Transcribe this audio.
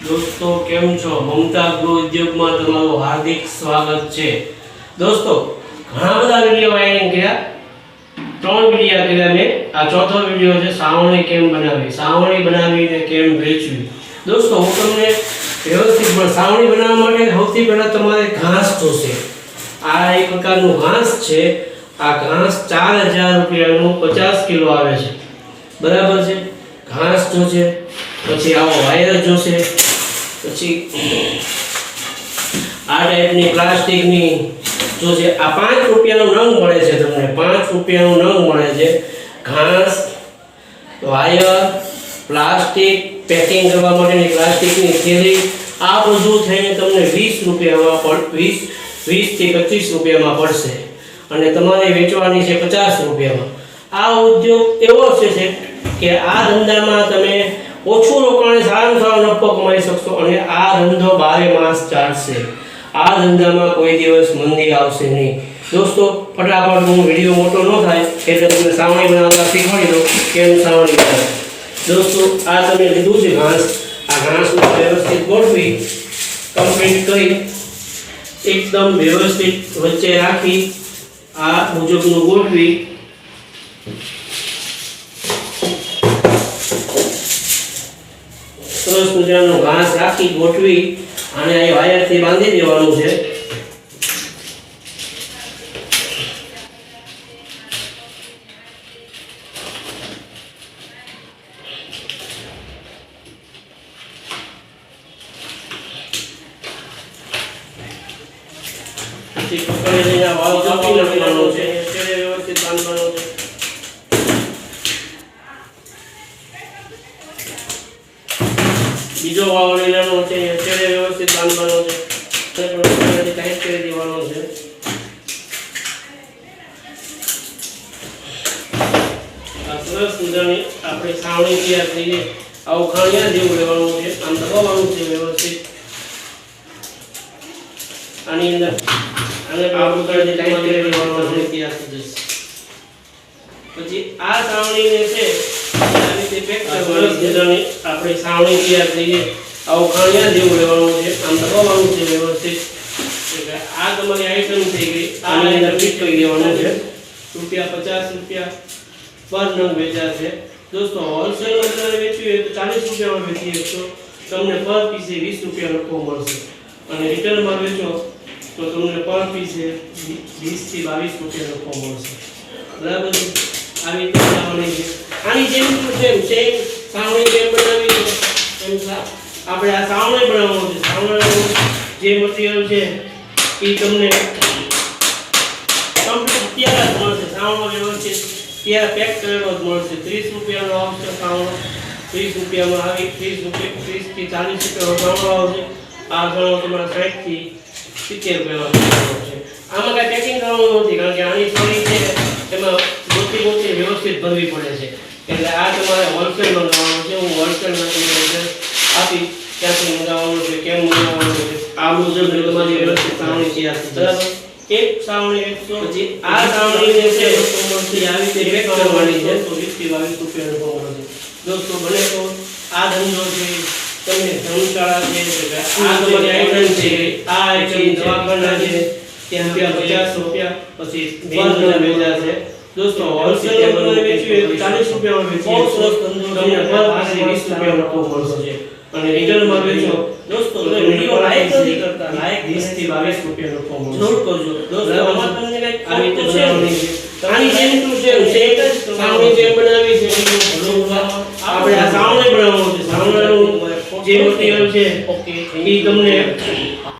दोस्तों केम छो ममता गृह उद्योग में तमाરું हार्दिक स्वागत है। दोस्तों घણા બધા વિડિયો વાયરિંગ કર્યા, 3 વિડિયો કર્યા મેં। આ ચોથો વિડિયો છે સાવણી કેમ બનાવી, સાવણી બનાવીને કેમ વેચવી। दोस्तों હું તમને વ્યવસ્થિત સાવણી બનાવવા માટે સૌથી પહેલા તમારે ઘાસ જોશે। આ એક પ્રકારનું ઘાસ છે। આ ઘાસ 4000 રૂપિયાનું 50 કિલો આવે છે, બરાબર છે। ઘાસ જોશે, પછી આવો વાયર જોશે, પછી આ ટાઈપની પ્લાસ્ટિકની જોશે। આ 5 રૂપિયાનો નંગ મળે છે તમને, 5 રૂપિયાનો નંગ મળે છે। ઘાસ, વાયર, પ્લાસ્ટિક, પેકિંગ કરવા માટેની પ્લાસ્ટિકની થેલી, આ બધું થઈને તમને 20 રૂપિયામાં 20 થી 25 રૂપિયામાં પડશે અને તમારે વેચવાની છે 50 રૂપિયામાં। આ ઉદ્યોગ એવો છે કે આ ધંધામાં તમે ઓછું રોકાણે સારામાં સારો નફો કમાઈ શકશો અને આ ધંધો 12 માસ ચાલશે। આ ધંધામાં કોઈ દિવસ મંદી આવશે નહીં। दोस्तों फटाफट હું વિડિયો મોટો ન થાય એટલે તમને સાવણી બનાવતા શીખવાડી દઉં કેમ સાવણી બનાવે। दोस्तों આ તમે લીધું છે ઘાસ, આ ઘાસને વ્યવસ્થિત ગોઠવી કમ્પ્લીટ કરી એકદમ વ્યવસ્થિત વચ્ચે રાખી આ મુજબનું ગોઠવી સરસ મજાનું ઘાસ રાખી ગોઠવી અને આ વાયરથી બાંધી દેવાનું છે। પછી પકડીને આ વાવ કાપી નાખવાનો છે, છેડે વ્યવસ્થિત બાંધવાનો છે। બીજો વાવ લઈ લેવાનો છે, છેડે વ્યવસ્થિત બાંધવાનો છે, થોડું ટાઈટ કરી દેવાનો છે। આ સરસ મજાની આપણે સાવણી તૈયાર થઈ ગઈ। આવું ખાણિયા જેવું લેવાનું છે, આમ દબાવવાનું છે વ્યવસ્થિત આની અંદર અને આ પ્રકારે ટાઈટ કરી દેવાનો છે તૈયાર થઈ જશે। પછી આ સાવણીને છે આ રીતે પેક કરવાની છે। આપણે સાવણી તૈયાર થઈ ગઈ। આવું ખાણિયા જેવું લેવાનું છે, આમ દબાવવાનું છે વ્યવસ્થિત। આ તમારી આઈટમ થઈ ગઈ, આની અંદર ફિટ કરી દેવાનું છે। રૂપિયા 50 રૂપિયા પર નંગ વેચાશે। दोस्तों होलसेल में તમારે વેચવી હોય તો 40 રૂપિયામાં વેચી શકશો, તમને પર પીસે 20 રૂપિયા નફો મળશે અને રિટેલ માં વેચો તો તમને પર પીસે 20 થી 22 રૂપિયા નફો મળશે, બરાબર છે। આવી રીતે બનાવવાની છે। આની જેમ છે સાવણી કેમ બનાવી છે એમ આપણે આ સાવણી બનાવવાનું છે। સાવણીનું જે મટીરીયલ છે એ તમને કમ્પ્લીટ તૈયાર જ મળશે। સાવણો વ્યવસ્થિત તૈયાર પેક કરેલો જ મળશે। 30 રૂપિયાનો આવશે સાવણો, 30 રૂપિયામાં આવી 30 થી 40 રૂપિયાનો સાવણો આવશે। આ સાવણો તમારા 60 થી 70 રૂપિયાનો છે। આમાં કાંઈ પેકિંગ કરવાનું નથી કારણ કે આની સોરી છે એમાં મોટી વ્યવસ્થિત ભરવી પડે છે, એટલે આ તમારે હોલસેલમાં મંગાવવાનું છે। હું હોલસેલમાં તમને આપી ક્યાંથી મંગાવવાનું છે, કેમ મંગાવવાનું છે, આ મુજબ તમારી વ્યવસ્થિત સાવણી તૈયાર થઈ જશે। એક સાવણી 100, પછી આ સાવણીને છે કોમર્સથી આવી રીતે પેક કરવાની છે તો 20 થી 22 રૂપિયાનો ભાવ મળશે। દોસ્તો બને તો આ ધંધો છે તમને ધર્મશાળા છે, આ તમારી આઈટમ છે, આ આઈટમ દવાખાના છે ત્યાં રૂપિયા 50 રૂપિયા પછી બેનના વેચાશે। दोस्तों होलसेल में વેચવી 40 રૂપિયામાં વેચી બહુ સરસ ધંધો તમને પર પાસે 20 રૂપિયાનો નફો મળશે અને રિટેલ માં વેચો દોસ્તો તો વિડિયો લાઈક નથી કરતા, લાઈક 20 થી 22 રૂપિયાનો નફો મળશે, જરૂર કરજો દોસ્તો। આમાં તમને કઈ આવી તો છે આની જેમ શું છે એક જ સાવણી જેમ બનાવી છે આપણે આ સાવણી બનાવવાનું છે। સાવણીનું જે મટીરીયલ છે ઓકે એ તમને